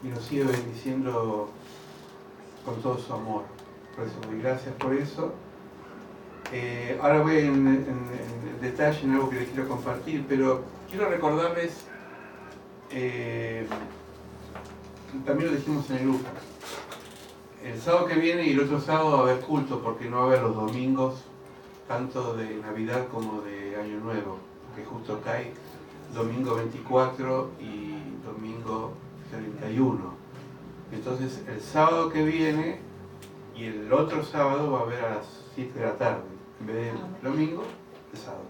y nos sigue bendiciendo con todo su amor. Por eso doy gracias por eso. Ahora voy en detalle en algo que les quiero compartir, pero quiero recordarles, también lo dijimos en el grupo, el sábado que viene y el otro sábado va a haber culto, porque no va a haber los domingos, tanto de Navidad como de Año Nuevo, que justo cae domingo 24 y domingo 31. Entonces el sábado que viene y el otro sábado va a haber a las 7 de la tarde, en vez del domingo, el sábado.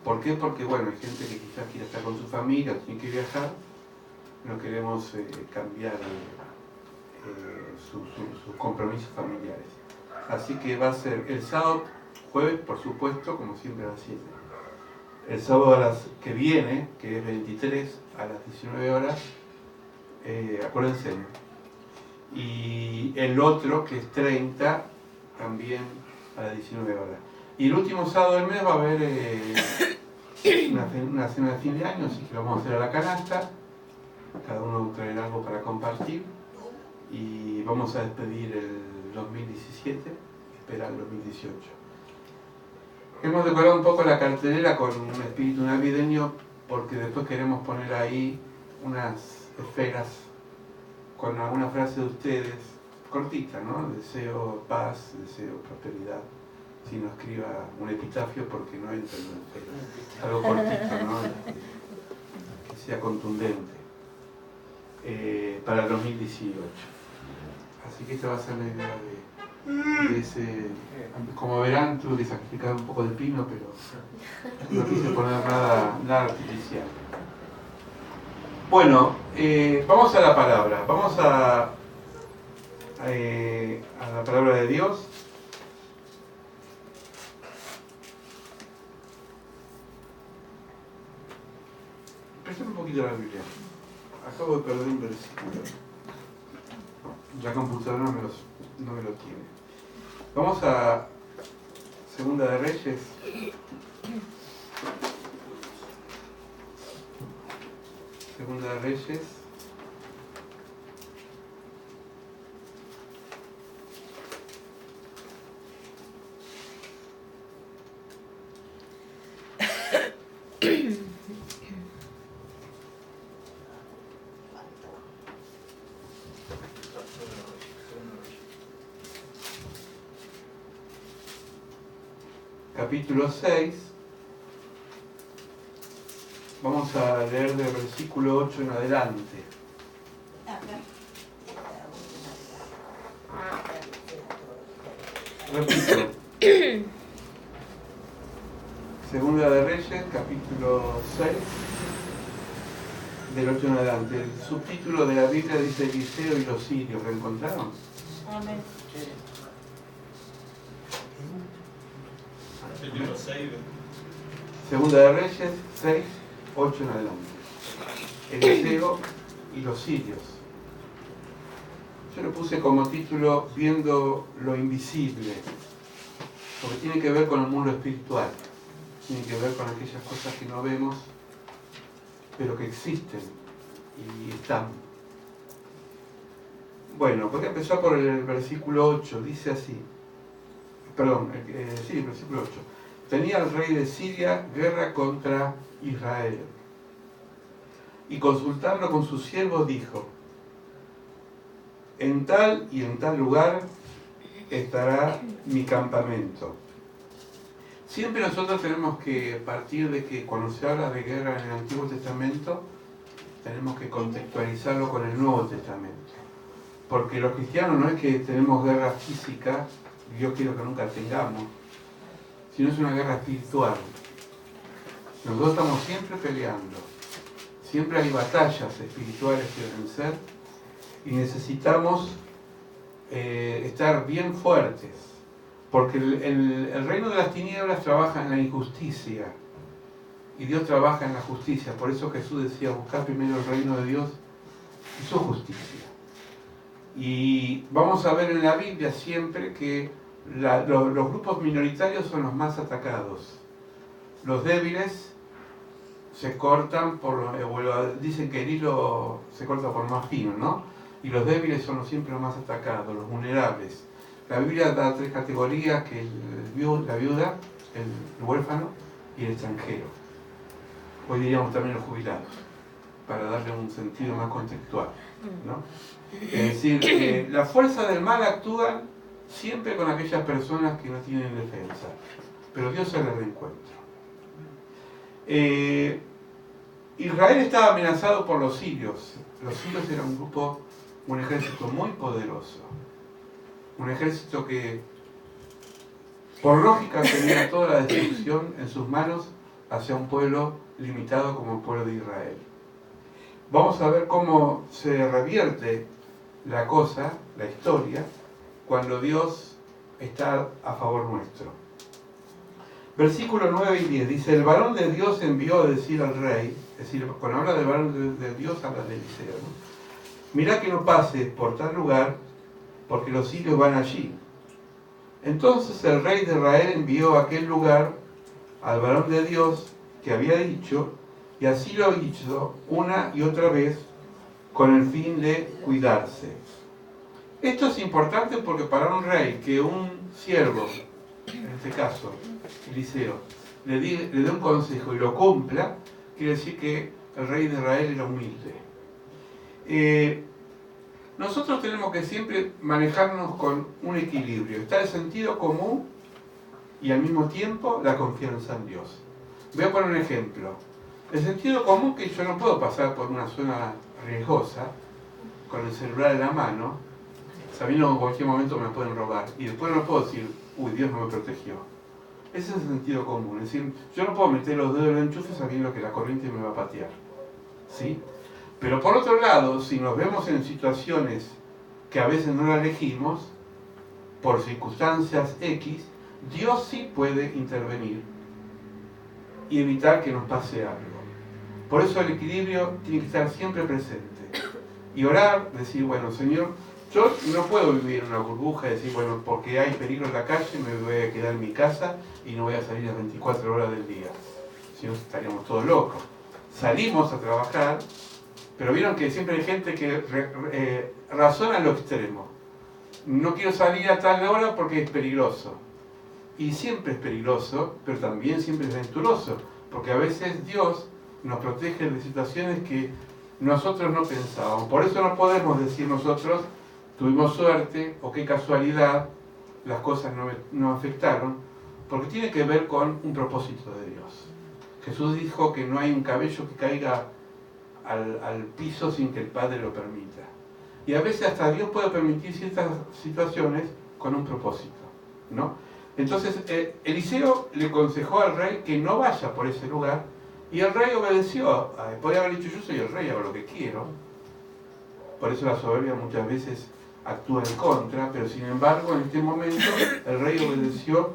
¿Por qué? Porque bueno, hay gente que quizás quiere estar con su familia, tiene que viajar, no queremos cambiar sus compromisos familiares. Así que va a ser el sábado, jueves, por supuesto, como siempre a las 7. El sábado que viene, que es 23, a las 19 horas, acuérdense, ¿no? Y el otro, que es 30, también a las 19 horas. Y el último sábado del mes va a haber una cena de fin de año, así que lo vamos a hacer a la canasta. Cada uno traerá algo para compartir. Y vamos a despedir el 2017 y esperar el 2018. Hemos decorado un poco la cartelera con un espíritu navideño porque después queremos poner ahí unas esferas con alguna frase de ustedes, cortita, ¿no? Deseo paz, deseo prosperidad. Si no escriba un epitafio porque no entra en una esfera. Algo cortito, ¿no? Que sea contundente. Para el 2018. Así que esta va a ser la idea de ese... Como verán, tuve que sacrificar un poco de pino, pero no quise poner nada artificial. Bueno, vamos a la palabra. Vamos a la palabra de Dios. Préstame un poquito la Biblia. Acabo de perder un versículo. La computadora no me lo tiene. Vamos a Segunda de Reyes. Segunda de Reyes. Capítulo 6, vamos a leer del versículo 8 en adelante. Repito, Segunda de Reyes, capítulo 6, del 8 en adelante. El subtítulo de la Biblia dice Eliseo y los sirios. ¿Lo encontraron? Amén. Segunda de Reyes 6, 8 en adelante. Eliseo y los sirios. Yo lo puse como título Viendo lo invisible, porque tiene que ver con el mundo espiritual, tiene que ver con aquellas cosas que no vemos, pero que existen y están. Bueno, voy a empezar por el versículo 8, dice así. Perdón, el versículo 8. Tenía el rey de Siria guerra contra Israel. Y consultando con sus siervos dijo: en tal y en tal lugar estará mi campamento. Siempre nosotros tenemos que partir de que cuando se habla de guerra en el Antiguo Testamento, tenemos que contextualizarlo con el Nuevo Testamento. Porque los cristianos no es que tenemos guerra física, Dios quiere que nunca tengamos, sino es una guerra espiritual. Nosotros estamos siempre peleando, siempre hay batallas espirituales que vencer y necesitamos estar bien fuertes, porque el reino de las tinieblas trabaja en la injusticia y Dios trabaja en la justicia. Por eso Jesús decía: buscar primero el reino de Dios y su justicia. Y vamos a ver en la Biblia siempre que los grupos minoritarios son los más atacados. Los débiles se cortan dicen que el hilo se corta por más fino, ¿no? y los débiles son siempre los más atacados, los vulnerables. La Biblia da 3 categorías, que la viuda, el huérfano y el extranjero. Hoy diríamos también los jubilados, para darle un sentido más contextual, ¿no? Es decir, la fuerza del mal actúa siempre con aquellas personas que no tienen defensa, pero Dios se les reencuentra. Israel estaba amenazado por los sirios. Los sirios eran un ejército muy poderoso, un ejército que por lógica tenía toda la destrucción en sus manos hacia un pueblo limitado como el pueblo de Israel. Vamos a ver cómo se revierte la cosa, la historia, cuando Dios está a favor nuestro. Versículos 9 y 10 dice: el varón de Dios envió a decir al rey, es decir, cuando habla del varón de Dios habla de Eliseo, ¿no? Mirá que no pases por tal lugar, porque los sirios van allí. Entonces el rey de Israel envió a aquel lugar al varón de Dios que había dicho, y así lo hizo una y otra vez con el fin de cuidarse. Esto es importante porque para un rey que un siervo, en este caso Eliseo, le dé un consejo y lo cumpla, quiere decir que el rey de Israel era humilde. Nosotros tenemos que siempre manejarnos con un equilibrio. Está el sentido común y al mismo tiempo la confianza en Dios. Voy a poner un ejemplo. El sentido común que yo no puedo pasar por una zona riesgosa con el celular en la mano, sabiendo que en cualquier momento me pueden robar. Y después no puedo decir, uy, Dios no me protegió. Ese es el sentido común. Es decir, yo no puedo meter los dedos en el enchufe sabiendo que la corriente me va a patear. ¿Sí? Pero por otro lado, si nos vemos en situaciones que a veces no la elegimos, por circunstancias X, Dios sí puede intervenir y evitar que nos pase algo. Por eso el equilibrio tiene que estar siempre presente. Y orar, decir, bueno, Señor, yo no puedo vivir en una burbuja y decir, bueno, porque hay peligro en la calle, me voy a quedar en mi casa y no voy a salir las 24 horas del día. Si no, estaríamos todos locos. Salimos a trabajar, pero vieron que siempre hay gente que razona en lo extremo. No quiero salir a tal hora porque es peligroso. Y siempre es peligroso, pero también siempre es venturoso, porque a veces Dios nos protege de situaciones que nosotros no pensábamos. Por eso no podemos decir nosotros, tuvimos suerte, o qué casualidad, las cosas no afectaron, porque tiene que ver con un propósito de Dios. Jesús dijo que no hay un cabello que caiga al piso sin que el Padre lo permita. Y a veces hasta Dios puede permitir ciertas situaciones con un propósito, ¿no? Entonces Eliseo le aconsejó al rey que no vaya por ese lugar, y el rey obedeció. Podría haber dicho, yo soy el rey, hago lo que quiero. Por eso la soberbia muchas veces actúa en contra, pero sin embargo en este momento el rey obedeció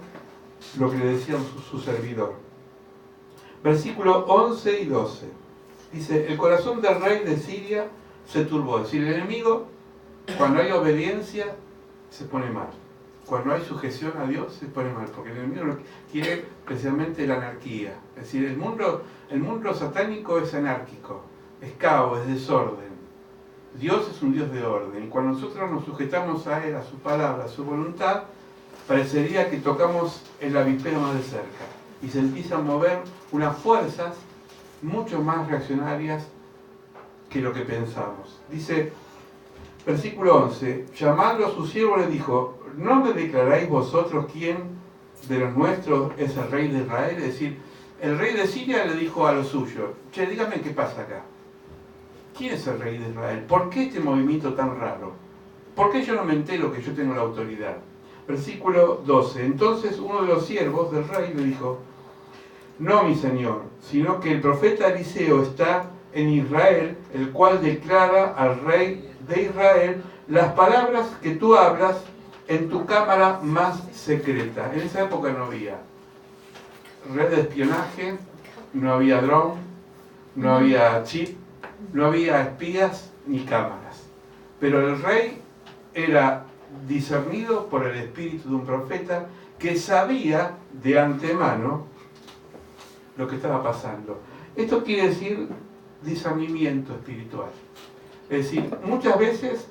lo que le decía su servidor. Versículos 11 y 12. Dice, el corazón del rey de Siria se turbó. Es decir, el enemigo, cuando hay obediencia, se pone mal. Cuando hay sujeción a Dios, se pone mal. Porque el enemigo quiere especialmente la anarquía. Es decir, el mundo satánico es anárquico, es caos, es desorden. Dios es un Dios de orden. Y cuando nosotros nos sujetamos a Él, a su palabra, a su voluntad, parecería que tocamos el avispero más de cerca. Y se empiezan a mover unas fuerzas mucho más reaccionarias que lo que pensamos. Dice, versículo 11, llamando a su siervo le dijo, ¿no me declaráis vosotros quién de los nuestros es el rey de Israel? Es decir, el rey de Siria le dijo a los suyos, che, dígame qué pasa acá. ¿Quién es el rey de Israel? ¿Por qué este movimiento tan raro? ¿Por qué yo no me entero que yo tengo la autoridad? Versículo 12, entonces uno de los siervos del rey le dijo, no, mi señor, sino que el profeta Eliseo está en Israel, el cual declara al rey de Israel las palabras que tú hablas en tu cámara más secreta. En esa época no había red de espionaje, no había dron, no había chip, no había espías ni cámaras. Pero el rey era discernido por el espíritu de un profeta que sabía de antemano lo que estaba pasando. Esto quiere decir discernimiento espiritual. Es decir, muchas veces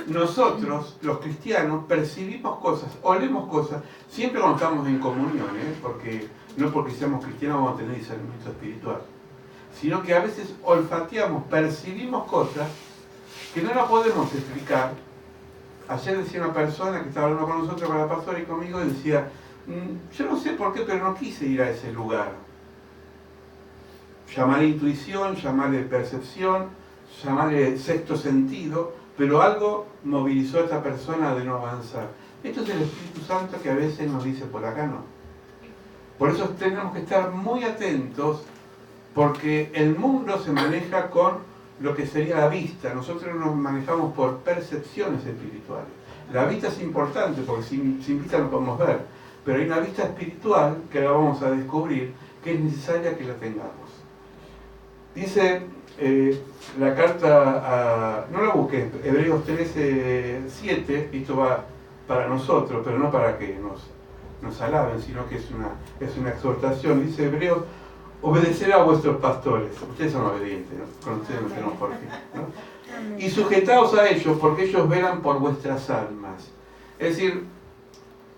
nosotros, los cristianos, percibimos cosas, olemos cosas, siempre cuando estamos en comunión, porque no porque seamos cristianos vamos a tener discernimiento espiritual, sino que a veces olfateamos, percibimos cosas que no las podemos explicar. Ayer decía una persona que estaba hablando con nosotros, con la pastora y conmigo, y decía, yo no sé por qué, pero no quise ir a ese lugar. Llamarle intuición, llamarle percepción, llamarle sexto sentido, pero algo movilizó a esta persona de no avanzar. Esto es el Espíritu Santo que a veces nos dice, por acá no. Por eso tenemos que estar muy atentos, porque el mundo se maneja con lo que sería la vista. Nosotros nos manejamos por percepciones espirituales. La vista es importante, porque sin vista no podemos ver, pero hay una vista espiritual que la vamos a descubrir, que es necesaria que la tengamos. Dice la carta no la busques, Hebreos 13:7, esto va para nosotros, pero no para que nos alaben, sino que es una exhortación. Dice Hebreos, obedecer a vuestros pastores. Ustedes son obedientes, ¿no? Con ustedes no tenemos por qué, ¿no? Y sujetaos a ellos, porque ellos velan por vuestras almas. Es decir,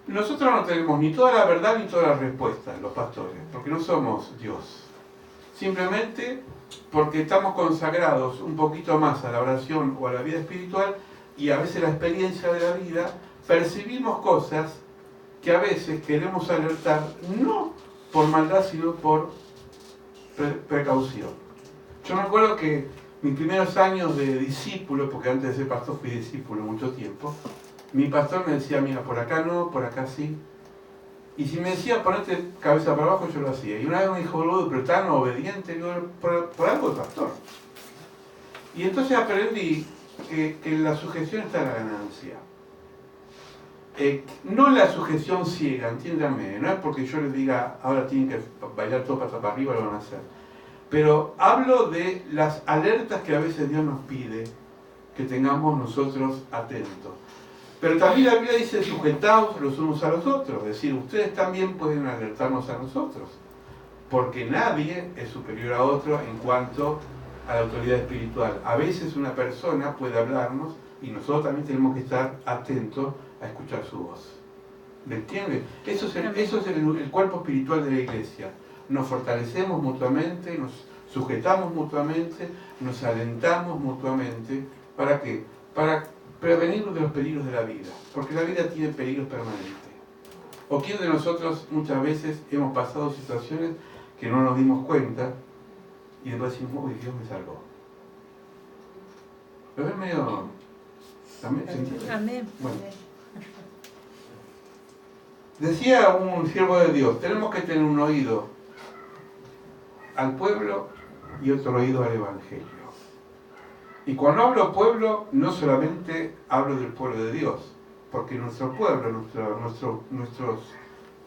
nosotros no tenemos ni toda la verdad ni todas las respuestas, los pastores, porque no somos Dios. Simplemente porque estamos consagrados un poquito más a la oración o a la vida espiritual, y a veces la experiencia de la vida, percibimos cosas que a veces queremos alertar, no por maldad, sino por precaución. Yo me acuerdo que mis primeros años de discípulo, porque antes de ser pastor fui discípulo mucho tiempo, mi pastor me decía, mira, por acá no, por acá sí. Y si me decía ponerte cabeza para abajo, yo lo hacía. Y una vez me dijo, boludo, pero tan obediente, digo, por algo de pastor. Y entonces aprendí que la sujeción está en la ganancia. No la sujeción ciega, entiéndanme, no es porque yo les diga, ahora tienen que bailar todo para arriba, lo van a hacer. Pero hablo de las alertas que a veces Dios nos pide que tengamos nosotros atentos. Pero también la Biblia dice, sujetaos los unos a los otros, es decir, ustedes también pueden alertarnos a nosotros, porque nadie es superior a otro en cuanto a la autoridad espiritual. A veces una persona puede hablarnos y nosotros también tenemos que estar atentos a escuchar su voz. ¿Me entiende? Eso es el cuerpo espiritual de la iglesia. Nos fortalecemos mutuamente, nos sujetamos mutuamente, nos alentamos mutuamente. ¿Para qué? Para prevenirnos de los peligros de la vida, porque la vida tiene peligros permanentes. ¿O quién de nosotros muchas veces hemos pasado situaciones que no nos dimos cuenta y después decimos, uy, Dios me salvó? ¿Lo ven medio? ¿También? Amén. Bueno. Decía un siervo de Dios, tenemos que tener un oído al pueblo y otro oído al evangelio. Y cuando hablo pueblo, no solamente hablo del pueblo de Dios, porque nuestro pueblo, nuestro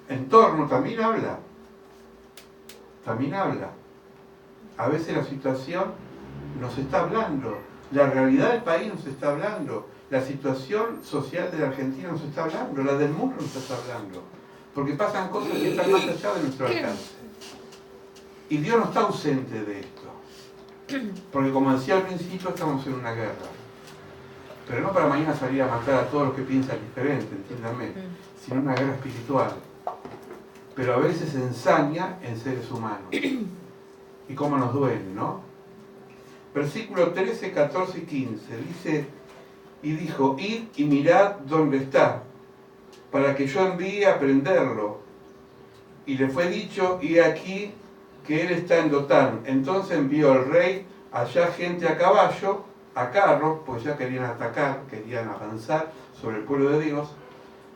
entorno también habla. También habla. A veces la situación nos está hablando, la realidad del país nos está hablando, la situación social de la Argentina nos está hablando, la del mundo nos está hablando, porque pasan cosas que están más allá de nuestro alcance. Y Dios no está ausente de esto. Porque como decía al principio, estamos en una guerra. Pero no para mañana salir a matar a todos los que piensan diferente, entiéndame, sino una guerra espiritual. Pero a veces se ensaña en seres humanos. Y cómo nos duele, ¿no? Versículo 13, 14 y 15. Dice, y dijo, id y mirad dónde está, para que yo envíe a prenderlo. Y le fue dicho, y aquí que él está en Dotán. Entonces envió el rey allá gente a caballo, a carros, pues ya querían atacar, querían avanzar sobre el pueblo de Dios,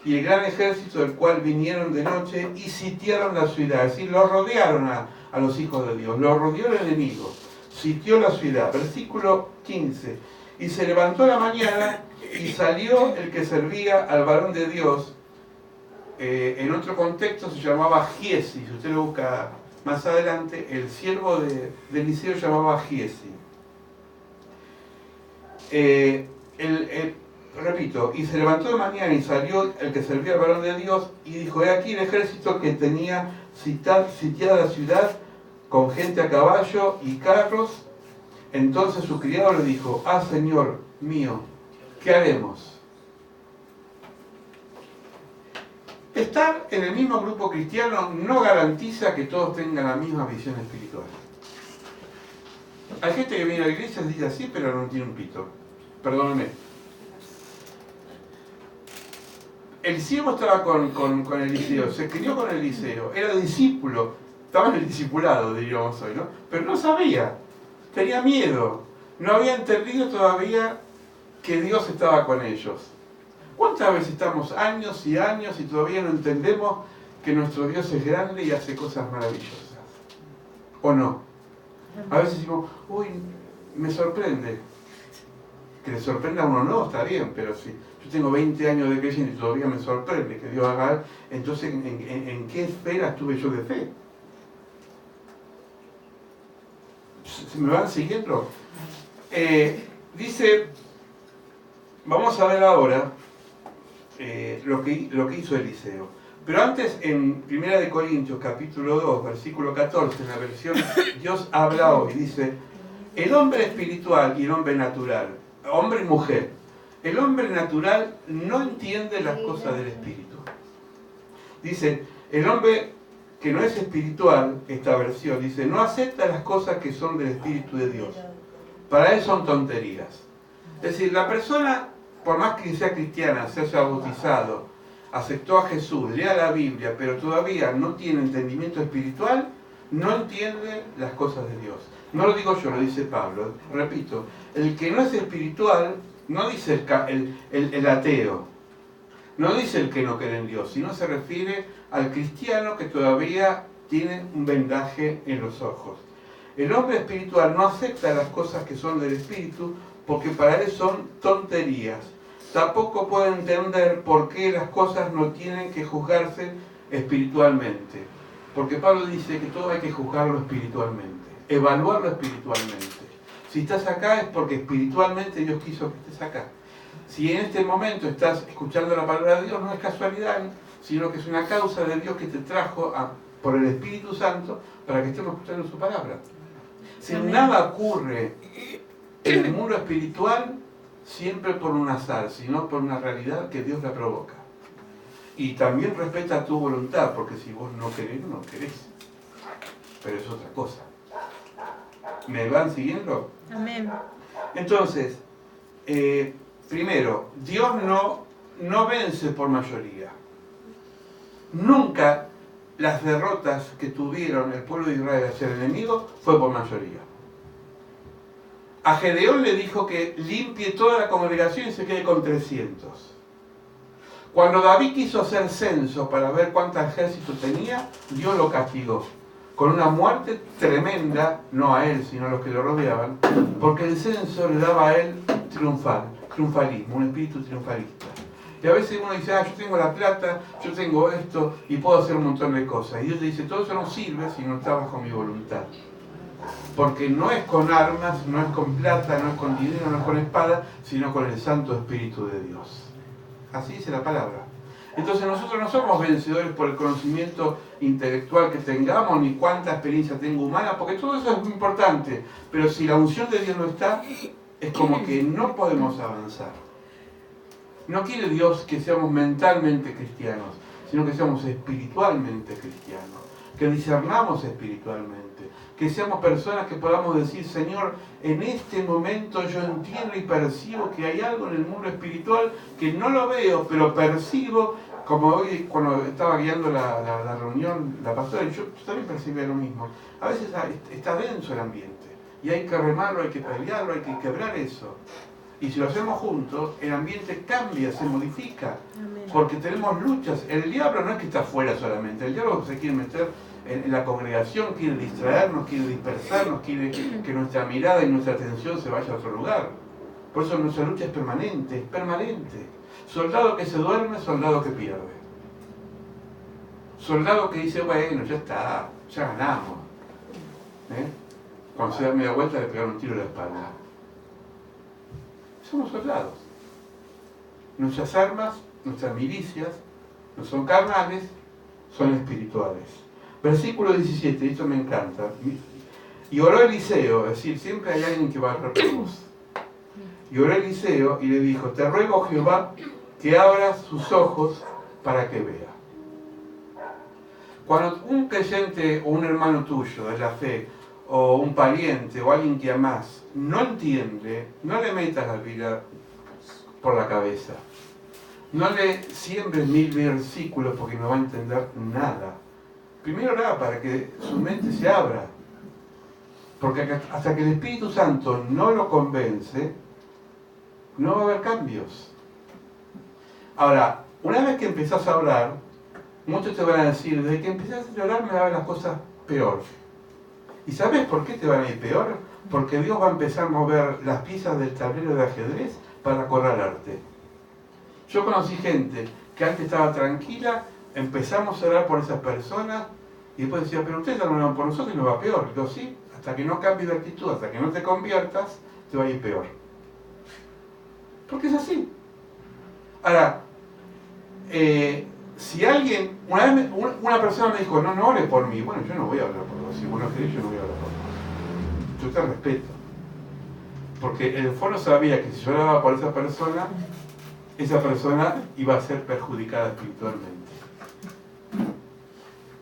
y el gran ejército del cual vinieron de noche y sitiaron la ciudad, es decir, lo rodearon a los hijos de Dios, lo rodeó el enemigo, sitió la ciudad. Versículo 15, y se levantó a la mañana y salió el que servía al varón de Dios, en otro contexto se llamaba Giesi, si usted lo busca más adelante, el siervo de Eliseo llamaba Giesi. Repito, y se levantó de mañana y salió el que servía al varón de Dios y dijo, he aquí el ejército que tenía sitiada la ciudad con gente a caballo y carros. Entonces su criado le dijo, ah, Señor mío, ¿qué haremos? Estar en el mismo grupo cristiano no garantiza que todos tengan la misma visión espiritual. Hay gente que viene a la iglesia y dice así, pero no tiene un pito. Perdónenme. El ciego estaba con Eliseo, se crió con Eliseo, era discípulo, estaba en el discipulado, diríamos hoy, ¿no? Pero no sabía, tenía miedo, no había entendido todavía que Dios estaba con ellos. ¿Cuántas veces estamos años y años y todavía no entendemos que nuestro Dios es grande y hace cosas maravillosas? ¿O no? A veces decimos, uy, me sorprende. Que le sorprenda a uno no, está bien, pero si yo tengo 20 años de creyente y todavía me sorprende que Dios haga, entonces ¿en qué esfera estuve yo de fe? ¿Se me van siguiendo? Dice, vamos a ver ahora lo que hizo Eliseo. Pero antes, en 1 Corintios capítulo 2, versículo 14, en la versión Dios habla hoy, dice, el hombre espiritual y el hombre natural, hombre y mujer, el hombre natural no entiende las cosas del espíritu. Dice, el hombre que no es espiritual, esta versión, dice, no acepta las cosas que son del espíritu de Dios. Para él son tonterías. Es decir, la persona, por más que sea cristiana, se haya bautizado, aceptó a Jesús, lea la Biblia, pero todavía no tiene entendimiento espiritual, no entiende las cosas de Dios. No lo digo yo, lo dice Pablo. Repito, el que no es espiritual, no dice el ateo, no dice el que no cree en Dios, sino se refiere al cristiano que todavía tiene un vendaje en los ojos. El hombre espiritual no acepta las cosas que son del espíritu porque para él son tonterías. Tampoco puede entender por qué las cosas no tienen que juzgarse espiritualmente. Porque Pablo dice que todo hay que juzgarlo espiritualmente, evaluarlo espiritualmente. Si estás acá es porque espiritualmente Dios quiso que estés acá. Si en este momento estás escuchando la palabra de Dios, no es casualidad, sino que es una causa de Dios que te trajo por el Espíritu Santo para que estemos escuchando su palabra. Si nada ocurre en el mundo espiritual, siempre por un azar, sino por una realidad que Dios la provoca. Y también respeta tu voluntad, porque si vos no querés, no querés. Pero es otra cosa. ¿Me van siguiendo? Amén. Entonces, primero, Dios no vence por mayoría. Nunca las derrotas que tuvieron el pueblo de Israel hacia el enemigo fue por mayoría. A Gedeón le dijo que limpie toda la congregación y se quede con 300. Cuando David quiso hacer censo para ver cuánto ejército tenía, Dios lo castigó con una muerte tremenda, no a él, sino a los que lo rodeaban, porque el censo le daba a él triunfalismo, un espíritu triunfalista. Y a veces uno dice, yo tengo la plata, yo tengo esto, y puedo hacer un montón de cosas. Y Dios te dice, todo eso no sirve si no está bajo mi voluntad. Porque no es con armas, no es con plata, no es con dinero, no es con espada, sino con el Santo Espíritu de Dios. Así dice la palabra. Entonces nosotros no somos vencedores por el conocimiento intelectual que tengamos, ni cuánta experiencia tengo humana, porque todo eso es muy importante. Pero si la unción de Dios no está, es como que no podemos avanzar. No quiere Dios que seamos mentalmente cristianos, sino que seamos espiritualmente cristianos, que discernamos espiritualmente, que seamos personas que podamos decir, Señor, en este momento yo entiendo y percibo que hay algo en el mundo espiritual que no lo veo, pero percibo, como hoy cuando estaba guiando la reunión, la pastora, yo también percibí lo mismo. A veces está denso el ambiente y hay que remarlo, hay que pelearlo, hay que quebrar eso. Y si lo hacemos juntos, el ambiente cambia, se modifica. Amén. Porque tenemos luchas. El diablo no es que está afuera solamente, el diablo se quiere meter en la congregación, quiere distraernos, quiere dispersarnos, quiere que nuestra mirada y nuestra atención se vaya a otro lugar. Por eso nuestra lucha es permanente, es permanente. Soldado que se duerme, soldado que pierde. Soldado que dice, bueno, ya está, ya ganamos. Cuando se da media vuelta le pegaron un tiro en la espalda. Somos soldados. Nuestras armas, nuestras milicias, no son carnales, son espirituales. Versículo 17, esto me encanta. Y oró Eliseo, es decir, siempre hay alguien que va a orar por vos. Y oró Eliseo y le dijo, te ruego Jehová que abras sus ojos para que vea. Cuando un creyente o un hermano tuyo de la fe, o un pariente o alguien que amás, no entiende, no le metas la Biblia por la cabeza. No le siembres 1000 versículos porque no va a entender nada. Primero orá para que su mente se abra. Porque hasta que el Espíritu Santo no lo convence, no va a haber cambios. Ahora, una vez que empezás a orar, muchos te van a decir, desde que empezaste a orar me van las cosas peor. ¿Y sabes por qué te van a ir peor? Porque Dios va a empezar a mover las piezas del tablero de ajedrez para acorralarte. Yo conocí gente que antes estaba tranquila, empezamos a orar por esas personas y después decía, pero ustedes están orando por nosotros y nos va peor. Digo, sí, hasta que no cambies de actitud, hasta que no te conviertas, te va a ir peor. Porque es así. Ahora, si alguien, una persona me dijo, no ore por mí, bueno, yo no voy a orar por vos, si vos no querés, yo no voy a orar por vos. Yo te respeto. Porque en el fondo sabía que si yo oraba por esa persona iba a ser perjudicada espiritualmente.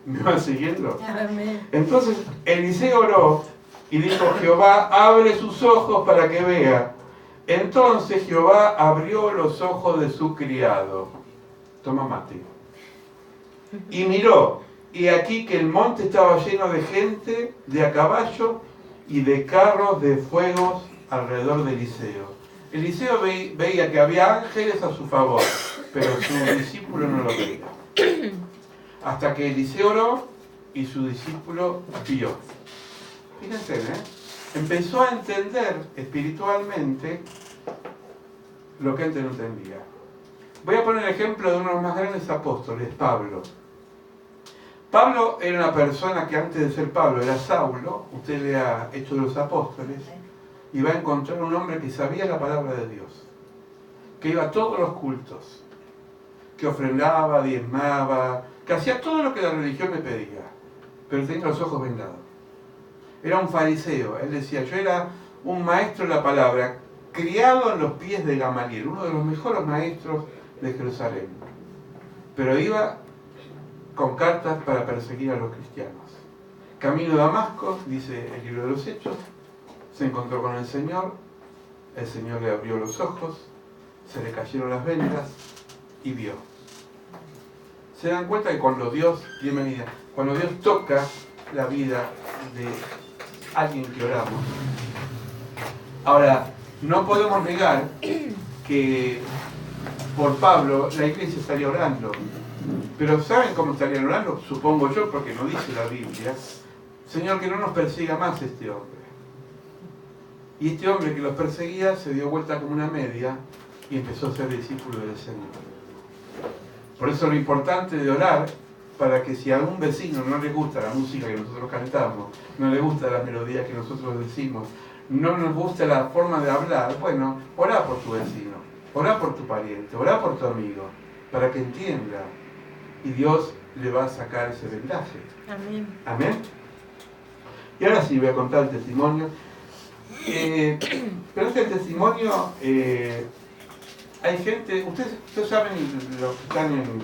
¿Me van siguiendo? Amén. Entonces Eliseo oró y dijo, Jehová, abre sus ojos para que vea. Entonces Jehová abrió los ojos de su criado. Toma mate. Y miró, y aquí que el monte estaba lleno de gente, de a caballo y de carros de fuegos alrededor de Eliseo. Eliseo veía que había ángeles a su favor, pero su discípulo no lo veía. Hasta que Eliseo oró y su discípulo vio. Fíjense, empezó a entender espiritualmente lo que antes no entendía. Voy a poner el ejemplo de uno de los más grandes apóstoles, Pablo. Pablo era una persona que antes de ser Pablo era Saulo. Usted lea Hechos de los Apóstoles y va a encontrar un hombre que sabía la palabra de Dios, que iba a todos los cultos, que ofrendaba, diezmaba, que hacía todo lo que la religión le pedía, pero tenía los ojos vendados. Era un fariseo. Él decía, yo era un maestro de la palabra, criado en los pies de Gamaliel, uno de los mejores maestros de Jerusalén. Pero iba con cartas para perseguir a los cristianos. Camino a Damasco, dice el libro de los Hechos, se encontró con el Señor le abrió los ojos, se le cayeron las vendas y vio. Se dan cuenta que cuando Dios toca la vida de alguien que oramos. Ahora, no podemos negar que por Pablo la iglesia estaría orando. Pero ¿saben cómo estarían orando? Supongo yo, porque no dice la Biblia. Señor, que no nos persiga más este hombre. Y este hombre que los perseguía se dio vuelta como una media y empezó a ser discípulo del Señor. Por eso lo importante de orar, para que si a algún vecino no le gusta la música que nosotros cantamos, no le gusta la melodía que nosotros decimos, no nos gusta la forma de hablar, bueno, orá por tu vecino, orá por tu pariente, orá por tu amigo, para que entienda. Y Dios le va a sacar ese vendaje. Amén. Amén. Y ahora sí voy a contar el testimonio. Pero este testimonio, hay gente, ustedes saben, los que están en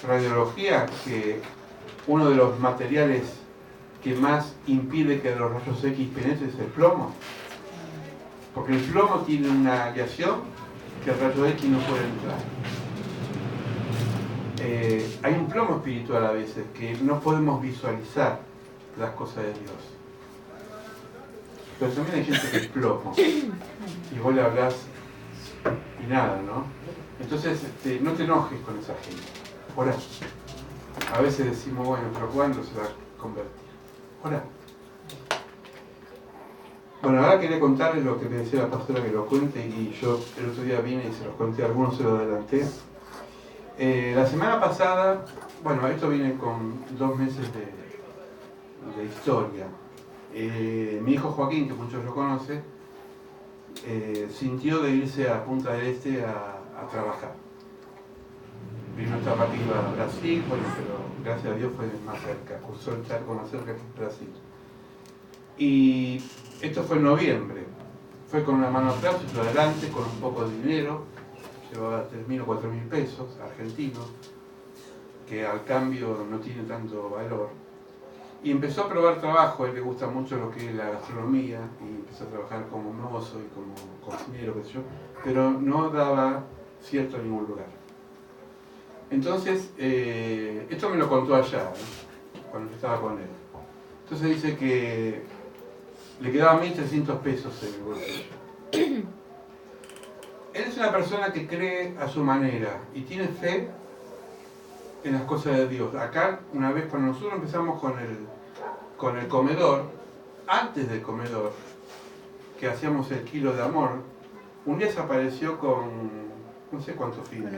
radiología, que uno de los materiales que más impide que los rayos X penetren es el plomo. Porque el plomo tiene una aleación que el rayo X no puede entrar. Hay un plomo espiritual a veces, que no podemos visualizar las cosas de Dios. Pero también hay gente que es plomo. Y vos le hablás y nada, ¿no? Entonces, no te enojes con esa gente. Orá. A veces decimos, bueno, pero ¿cuándo se va a convertir? Orá. Bueno, ahora quería contarles lo que me decía la pastora que lo cuente, y yo el otro día vine y se los conté, a algunos se los adelanté. La semana pasada, bueno, esto viene con 2 meses de historia. Mi hijo Joaquín, que muchos lo conocen, sintió de irse a Punta del Este a trabajar. Vino esta parte iba a Brasil, bueno, pero gracias a Dios fue más cerca, cruzó el charco más cerca que Brasil. Y esto fue en noviembre. Fue con una mano atrás, otro adelante, con un poco de dinero, llevaba 3.000 o 4.000 pesos argentinos, que al cambio no tiene tanto valor. Y empezó a probar trabajo, a él le gusta mucho lo que es la gastronomía, y empezó a trabajar como mozo y como cocinero, qué sé yo, pero no daba cierto en ningún lugar. Entonces, esto me lo contó allá, cuando yo estaba con él. Entonces dice que le quedaban 1.300 pesos en el bolsillo. Él es una persona que cree a su manera y tiene fe en las cosas de Dios. Acá, una vez cuando nosotros empezamos con el comedor, antes del comedor, que hacíamos el kilo de amor, un día se apareció con no sé cuántos fideos.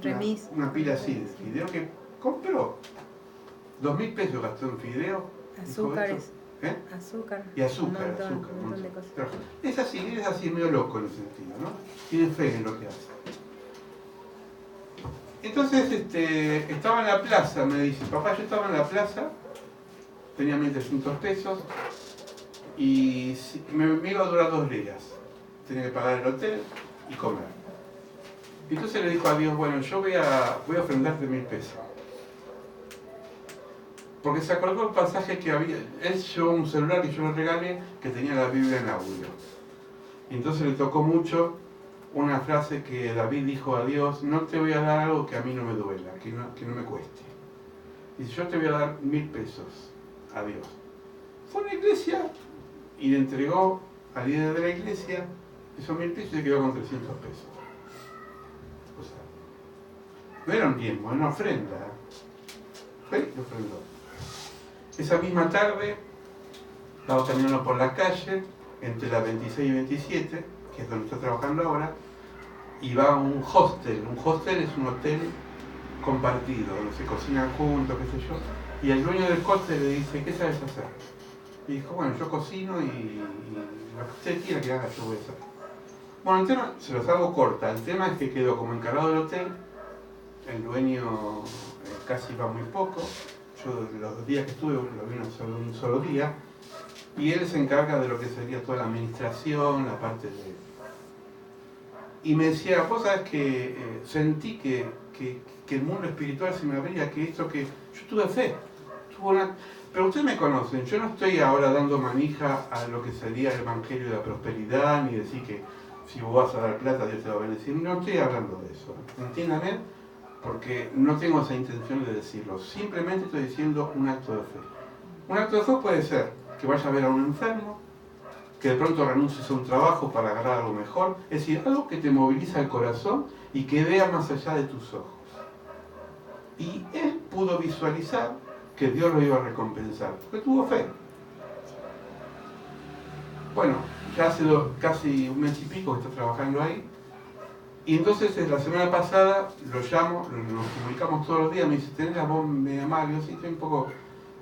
Remis. Una pila así de fideos que compró. 2.000 pesos gastó en fideo. Azúcares. ¿Eh? Azúcar. Y azúcar, Un montón de cosas. Pero es así medio loco en ese sentido, ¿no? Tiene fe en lo que hace. Entonces, estaba en la plaza, me dice, papá, yo estaba en la plaza, tenía 1.300 pesos y me iba a durar 2 días. Tenía que pagar el hotel y comer. Entonces le dijo a Dios, bueno, yo voy a ofrendarte 1.000 pesos. Porque se acordó el pasaje que había, él llevó un celular que yo le regalé que tenía la Biblia en audio. Y entonces le tocó mucho una frase que David dijo a Dios, no te voy a dar algo que a mí no me duela, que no me cueste. Y yo te voy a dar 1.000 pesos a Dios. Fue a una iglesia y le entregó al líder de la iglesia esos 1.000 pesos y se quedó con 300 pesos. O sea, no era un diezmo, era una ofrenda. Fue y ofrendó. Esa misma tarde, estaba caminando por la calle, entre la 26 y 27, que es donde estoy trabajando ahora, y va a un hostel. Un hostel es un hotel compartido, donde se cocinan juntos, qué sé yo. Y el dueño del hostel le dice, ¿qué sabes hacer? Y dijo, bueno, yo cocino y lo que usted quiera que haga, yo voy a hacer. Bueno, el tema, se los hago corta, el tema es que quedó como encargado del hotel, el dueño casi va muy poco. Yo los días que estuve lo vi un solo día, y él se encarga de lo que sería toda la administración, la parte de... Y me decía, vos sabés que sentí que el mundo espiritual se me abría, que esto que... Yo tuve fe, pero ustedes me conocen, yo no estoy ahora dando manija a lo que sería el evangelio de la prosperidad, ni decir que si vos vas a dar plata Dios te va a bendecir, no estoy hablando de eso, entiéndame. Porque no tengo esa intención de decirlo, simplemente estoy diciendo un acto de fe. Un acto de fe puede ser que vayas a ver a un enfermo, que de pronto renuncies a un trabajo para agarrar algo mejor, es decir, algo que te moviliza el corazón y que vea más allá de tus ojos. Y él pudo visualizar que Dios lo iba a recompensar, porque tuvo fe. Bueno, ya hace casi un mes y pico que está trabajando ahí. Y entonces la semana pasada lo llamo, nos comunicamos todos los días, me dice, ¿tenés la voz media mal? Yo sí, estoy un poco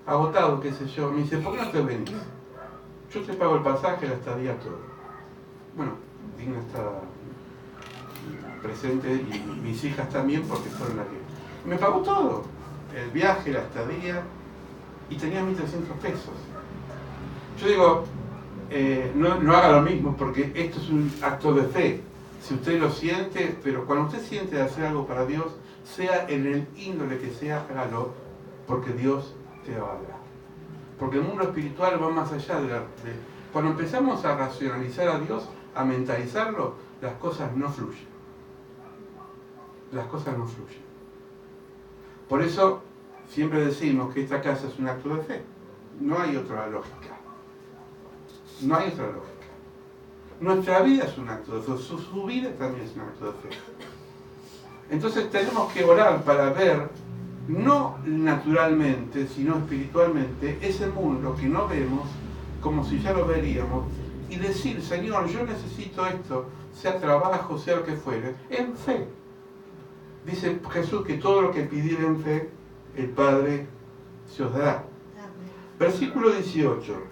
agotado, qué sé yo. Me dice, ¿por qué no te venís? Yo te pago el pasaje, la estadía, todo. Bueno, Digna está presente y mis hijas también porque fueron las que... Me pagó todo, el viaje, la estadía, y tenía 1.300 pesos. Yo digo, no haga lo mismo porque esto es un acto de fe. Si usted lo siente, pero cuando usted siente de hacer algo para Dios, sea en el índole que sea, hágalo, porque Dios te va a dar. Porque el mundo espiritual va más allá cuando empezamos a racionalizar a Dios, a mentalizarlo, las cosas no fluyen. Las cosas no fluyen. Por eso siempre decimos que esta casa es un acto de fe. No hay otra lógica. No hay otra lógica. Nuestra vida es un acto de fe, su vida también es un acto de fe. Entonces tenemos que orar para ver, no naturalmente, sino espiritualmente, ese mundo que no vemos, como si ya lo veríamos, y decir, Señor, yo necesito esto, sea trabajo, sea lo que fuere, en fe. Dice Jesús que todo lo que pidiere en fe, el Padre se os dará. Versículo 18.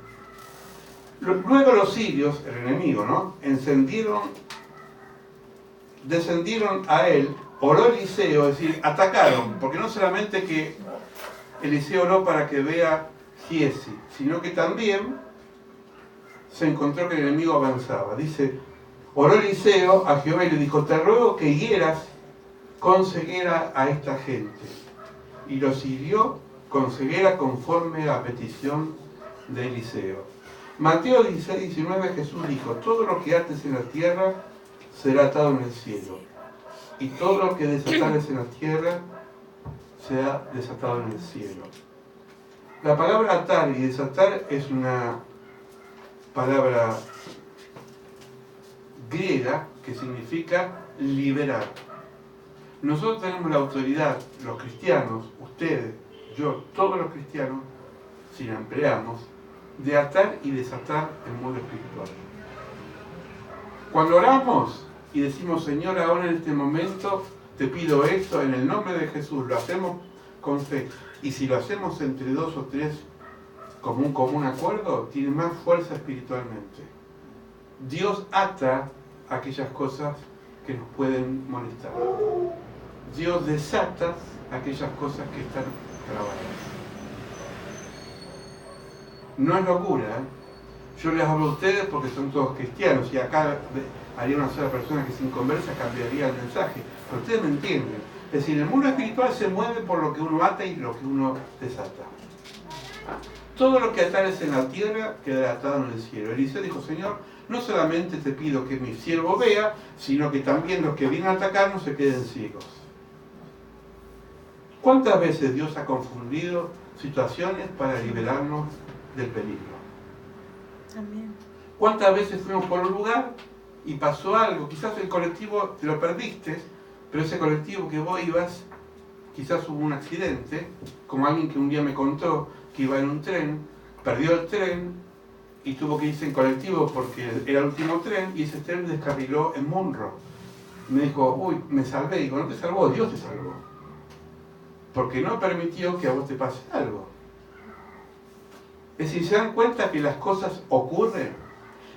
Luego los sirios, el enemigo, ¿no? Descendieron a él, oró Eliseo, es decir, atacaron, porque no solamente que Eliseo oró para que vea Giesi, sino que también se encontró que el enemigo avanzaba. Dice, oró Eliseo a Jehová y le dijo, te ruego que hieras con ceguera a esta gente. Y los hirió con ceguera conforme a petición de Eliseo. Mateo 16, 19, Jesús dijo, todo lo que ates en la tierra será atado en el cielo, y todo lo que desatares en la tierra será desatado en el cielo. La palabra atar y desatar es una palabra griega que significa liberar. Nosotros tenemos la autoridad, los cristianos, ustedes, yo, todos los cristianos, si la empleamos, de atar y desatar el mundo espiritual. Cuando oramos y decimos, Señor, ahora en este momento te pido esto en el nombre de Jesús, lo hacemos con fe. Y si lo hacemos entre dos o tres como un común acuerdo, tiene más fuerza espiritualmente. Dios ata aquellas cosas que nos pueden molestar. Dios desata aquellas cosas que están trabadas. No es locura, ¿eh? Yo les hablo a ustedes porque son todos cristianos y acá haría una sola persona que sin conversa cambiaría el mensaje. Pero ustedes me entienden. Es decir, el mundo espiritual se mueve por lo que uno ata y lo que uno desata. Todo lo que atares en la tierra quedará atado en el cielo. Eliseo dijo, Señor, no solamente te pido que mi siervo vea, sino que también los que vienen a atacarnos se queden ciegos. ¿Cuántas veces Dios ha confundido situaciones para liberarnos del peligro? Amén. ¿Cuántas veces fuimos por un lugar y pasó algo? Quizás el colectivo te lo perdiste, pero ese colectivo que vos ibas, quizás hubo un accidente, como alguien que un día me contó que iba en un tren, perdió el tren y tuvo que irse en colectivo porque era el último tren y ese tren descarriló en Monroe. Me dijo, uy, me salvé. Digo, no te salvó, Dios te salvó. Porque no permitió que a vos te pase algo. Es decir, se dan cuenta que las cosas ocurren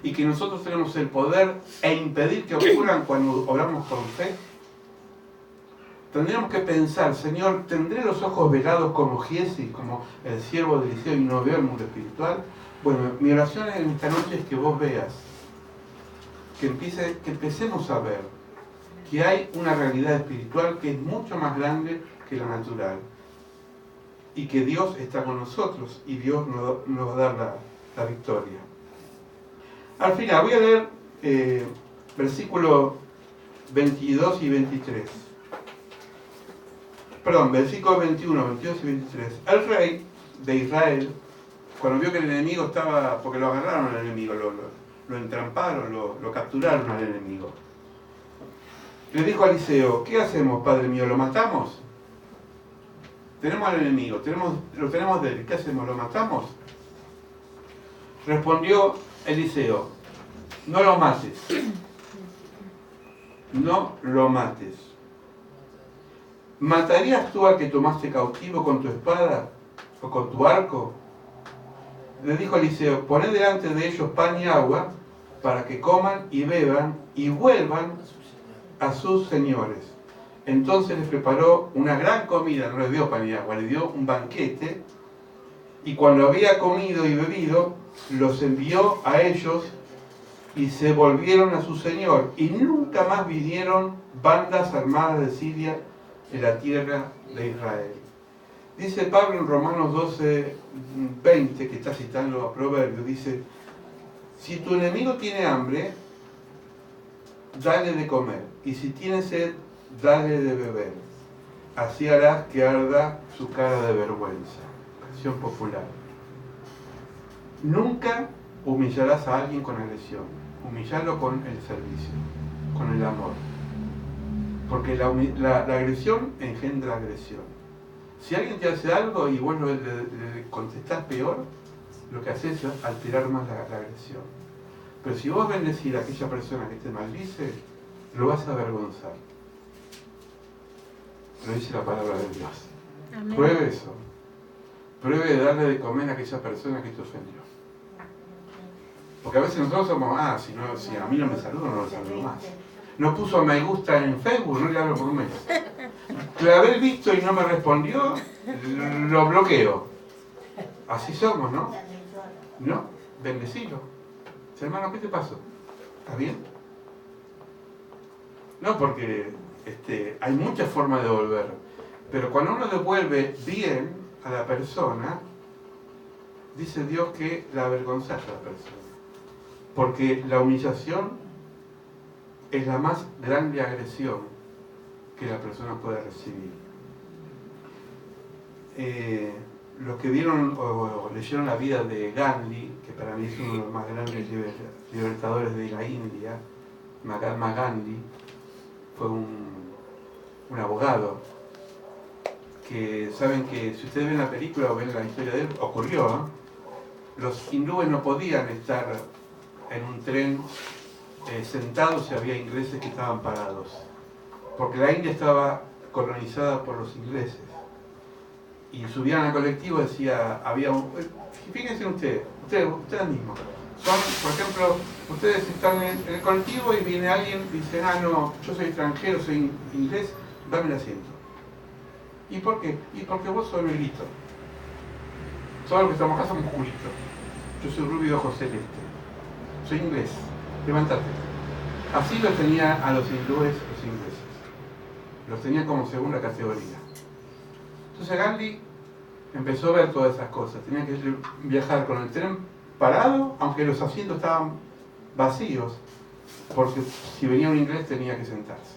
y que nosotros tenemos el poder e impedir que ocurran cuando oramos con fe. Tendríamos que pensar, Señor, ¿tendré los ojos velados como Giesi, como el siervo de Eliseo y no veo el mundo espiritual? Bueno, mi oración en esta noche es que vos veas, que empecemos a ver que hay una realidad espiritual que es mucho más grande que la natural y que Dios está con nosotros y Dios nos va a dar la victoria. Al final voy a leer versículos 22 y 23. Perdón, versículos 21, 22 y 23. El rey de Israel, cuando vio que el enemigo estaba, porque lo agarraron al enemigo, lo entramparon, lo capturaron al enemigo, le dijo a Eliseo, ¿qué hacemos, padre mío? ¿Lo matamos? Tenemos al enemigo, lo tenemos de él, ¿qué hacemos? ¿Lo matamos? Respondió Eliseo, no lo mates, no lo mates. ¿Matarías tú al que tomaste cautivo con tu espada o con tu arco? Le dijo Eliseo, poned delante de ellos pan y agua para que coman y beban y vuelvan a sus señores. Entonces les preparó una gran comida, no les dio pan y agua, les dio un banquete, y cuando había comido y bebido, los envió a ellos y se volvieron a su señor, y nunca más vinieron bandas armadas de Siria en la tierra de Israel. Dice Pablo en Romanos 12, 20, que está citando a Proverbios, dice, si tu enemigo tiene hambre, dale de comer, y si tiene sed, dale de beber. Así harás que arda su cara de vergüenza. Versión popular. Nunca humillarás a alguien con agresión. Humillarlo con el servicio, con el amor. Porque la agresión engendra agresión. Si alguien te hace algo y vos le contestás peor, lo que haces es alterar más la agresión. Pero si vos bendecís a aquella persona que te maldice, lo vas a avergonzar. Lo dice la palabra de Dios. Amén. Pruebe eso. Pruebe de darle de comer a aquella persona que te ofendió. Porque a veces nosotros somos, si a mí no me saludo, no lo saludo más. No puso me gusta en Facebook, no le hablo por un mes. Lo haber visto y no me respondió, lo bloqueo. Así somos, ¿no? No, bendecilo. hermano, ¿qué te pasó? ¿Estás bien? No, porque hay muchas formas de devolver, pero cuando uno devuelve bien a la persona, dice Dios que la avergonzás a la persona. Porque la humillación es la más grande agresión que la persona puede recibir. Los que vieron o leyeron la vida de Gandhi, que para mí es uno de los más grandes libertadores de la India, Mahatma Gandhi, fue un abogado que saben que si ustedes ven la película o ven la historia de él, ocurrió, ¿no? Los hindúes no podían estar en un tren sentados si había ingleses que estaban parados, porque la India estaba colonizada por los ingleses. Y subían al colectivo, decía, fíjense ustedes mismos, son, por ejemplo, ustedes están en el colectivo y viene alguien y dice, no, yo soy extranjero, soy inglés, dame el asiento. ¿Y por qué? Y porque vos sos negrito. Todos los que estamos acá somos oscuritos. Yo soy rubio de ojos celeste. Soy inglés. Levantate. Así los tenía a los hindúes los ingleses. Los tenía como segunda categoría. Entonces Gandhi empezó a ver todas esas cosas. Tenía que viajar con el tren parado, aunque los asientos estaban vacíos, porque si venía un inglés tenía que sentarse.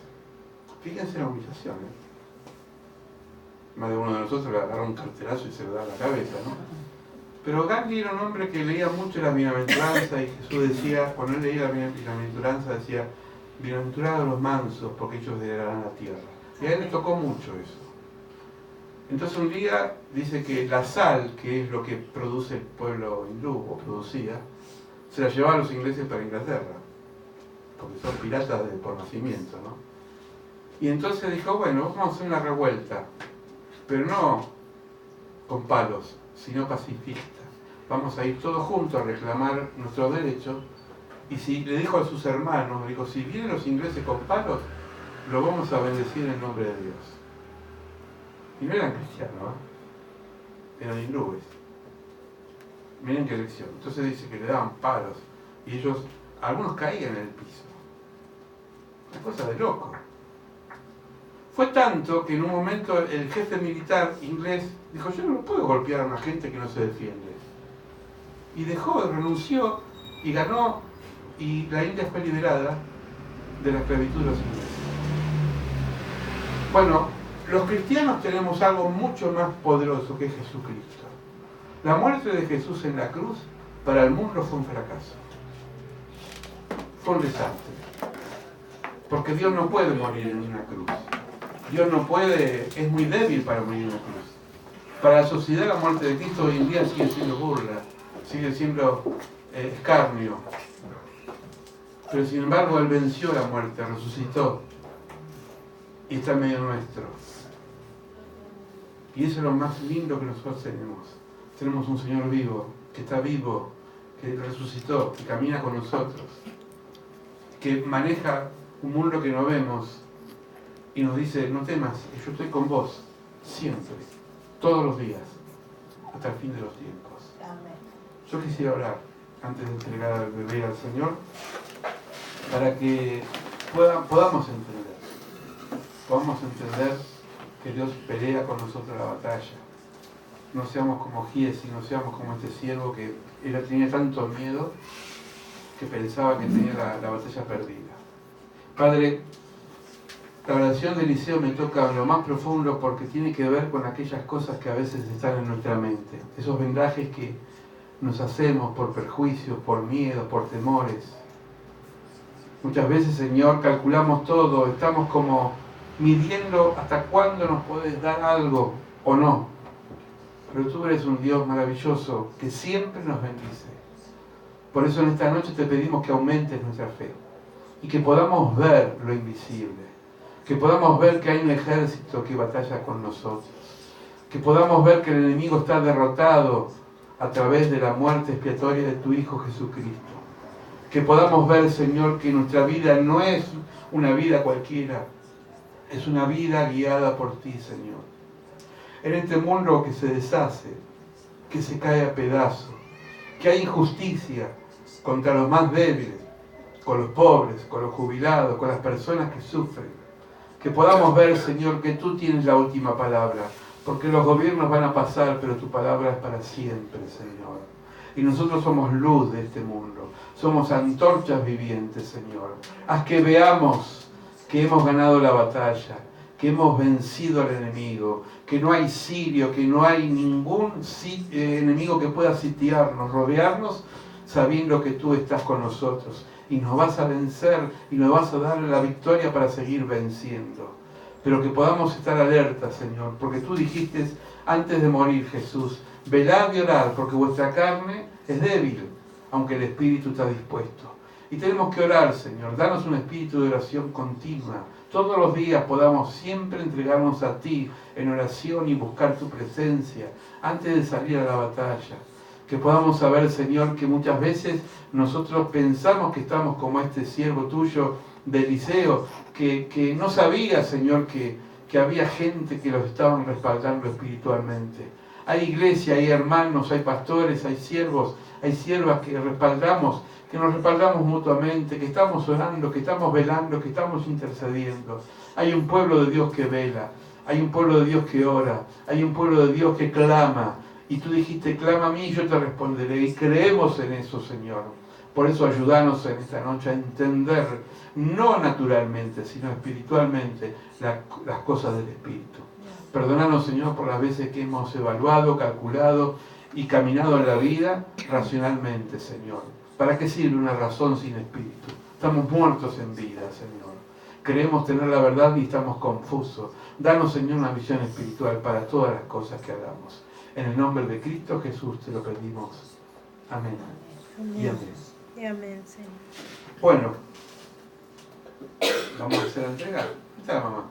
Fíjense la humillación, ¿eh? Más de uno de nosotros le agarra un carterazo y se le da a la cabeza, ¿no? Pero Gandhi era un hombre que leía mucho la bienaventuranza y Jesús decía, cuando él leía la bienaventuranza decía, bienaventurados los mansos porque ellos heredarán la tierra. Y a él le tocó mucho eso. Entonces un día dice que la sal, que es lo que produce el pueblo hindú, o producía, se la llevaban los ingleses para Inglaterra, porque son piratas por nacimiento, ¿no? Y entonces dijo, bueno, vamos a hacer una revuelta, pero no con palos, sino pacifista. Vamos a ir todos juntos a reclamar nuestros derechos. Y le dijo a sus hermanos, le dijo, si vienen los ingleses con palos, lo vamos a bendecir en nombre de Dios. Y no eran cristianos, ¿eh? Eran hindúes. Miren qué lección. Entonces dice que le daban palos y ellos, algunos caían en el piso. Una cosa de loco. Fue tanto que en un momento el jefe militar inglés dijo, yo no puedo golpear a una gente que no se defiende. Y renunció y ganó, y la India fue liberada de la esclavitud de los ingleses. Bueno, los cristianos tenemos algo mucho más poderoso que es Jesucristo. La muerte de Jesús en la cruz para el mundo fue un fracaso. Fue un desastre. Porque Dios no puede morir en una cruz. Dios no puede, es muy débil para morir en una cruz. Para la sociedad la muerte de Cristo hoy en día sigue siendo burla, sigue siendo escarnio. Pero sin embargo Él venció la muerte, resucitó y está en medio nuestro. Y eso es lo más lindo que nosotros tenemos. Tenemos un Señor vivo, que resucitó, que camina con nosotros, que maneja un mundo que no vemos y nos dice, no temas, yo estoy con vos, siempre, todos los días, hasta el fin de los tiempos. Amén. Yo quisiera orar antes de entregar al bebé al Señor, para que podamos entender que Dios pelea con nosotros la batalla. No seamos como Giesi, no seamos como este siervo que él tenía tanto miedo que pensaba que tenía la batalla perdida. Padre, la oración de Eliseo me toca en lo más profundo porque tiene que ver con aquellas cosas que a veces están en nuestra mente. Esos vendajes que nos hacemos por perjuicios, por miedos, por temores. Muchas veces, Señor, calculamos todo, estamos como midiendo hasta cuándo nos podés dar algo o no. Pero tú eres un Dios maravilloso que siempre nos bendice. Por eso en esta noche te pedimos que aumentes nuestra fe y que podamos ver lo invisible, que podamos ver que hay un ejército que batalla con nosotros, que podamos ver que el enemigo está derrotado a través de la muerte expiatoria de tu Hijo Jesucristo, que podamos ver, Señor, que nuestra vida no es una vida cualquiera, es una vida guiada por ti, Señor. En este mundo que se deshace, que se cae a pedazos, que hay injusticia, contra los más débiles, con los pobres, con los jubilados, con las personas que sufren. Que podamos ver, Señor, que tú tienes la última palabra, porque los gobiernos van a pasar, pero tu palabra es para siempre, Señor. Y nosotros somos luz de este mundo, somos antorchas vivientes, Señor. Haz que veamos que hemos ganado la batalla, que hemos vencido al enemigo, que no hay sirio, que no hay ningún enemigo que pueda sitiarnos, rodearnos, sabiendo que tú estás con nosotros y nos vas a vencer y nos vas a dar la victoria para seguir venciendo. Pero que podamos estar alertas, Señor, porque tú dijiste antes de morir, Jesús, velad y orad, porque vuestra carne es débil, aunque el espíritu está dispuesto. Y tenemos que orar, Señor, danos un espíritu de oración continua. Todos los días podamos siempre entregarnos a ti en oración y buscar tu presencia antes de salir a la batalla. Que podamos saber, Señor, que muchas veces nosotros pensamos que estamos como este siervo tuyo de Eliseo, que no sabía, Señor, que había gente que los estaban respaldando espiritualmente. Hay iglesia, hay hermanos, hay pastores, hay siervos, hay siervas que respaldamos, que nos respaldamos mutuamente, que estamos orando, que estamos velando, que estamos intercediendo. Hay un pueblo de Dios que vela, hay un pueblo de Dios que ora, hay un pueblo de Dios que clama. Y tú dijiste, clama a mí y yo te responderé. Y creemos en eso, Señor. Por eso ayúdanos en esta noche a entender, no naturalmente, sino espiritualmente, las cosas del Espíritu. Perdónanos, Señor, por las veces que hemos evaluado, calculado y caminado en la vida racionalmente, Señor. ¿Para qué sirve una razón sin Espíritu? Estamos muertos en vida, Señor. Creemos tener la verdad y estamos confusos. Danos, Señor, una visión espiritual para todas las cosas que hagamos. En el nombre de Cristo Jesús te lo pedimos. Amén. Amén. Y amén. Y amén, Señor. Bueno, vamos a hacer la entrega. ¿Dónde está la mamá?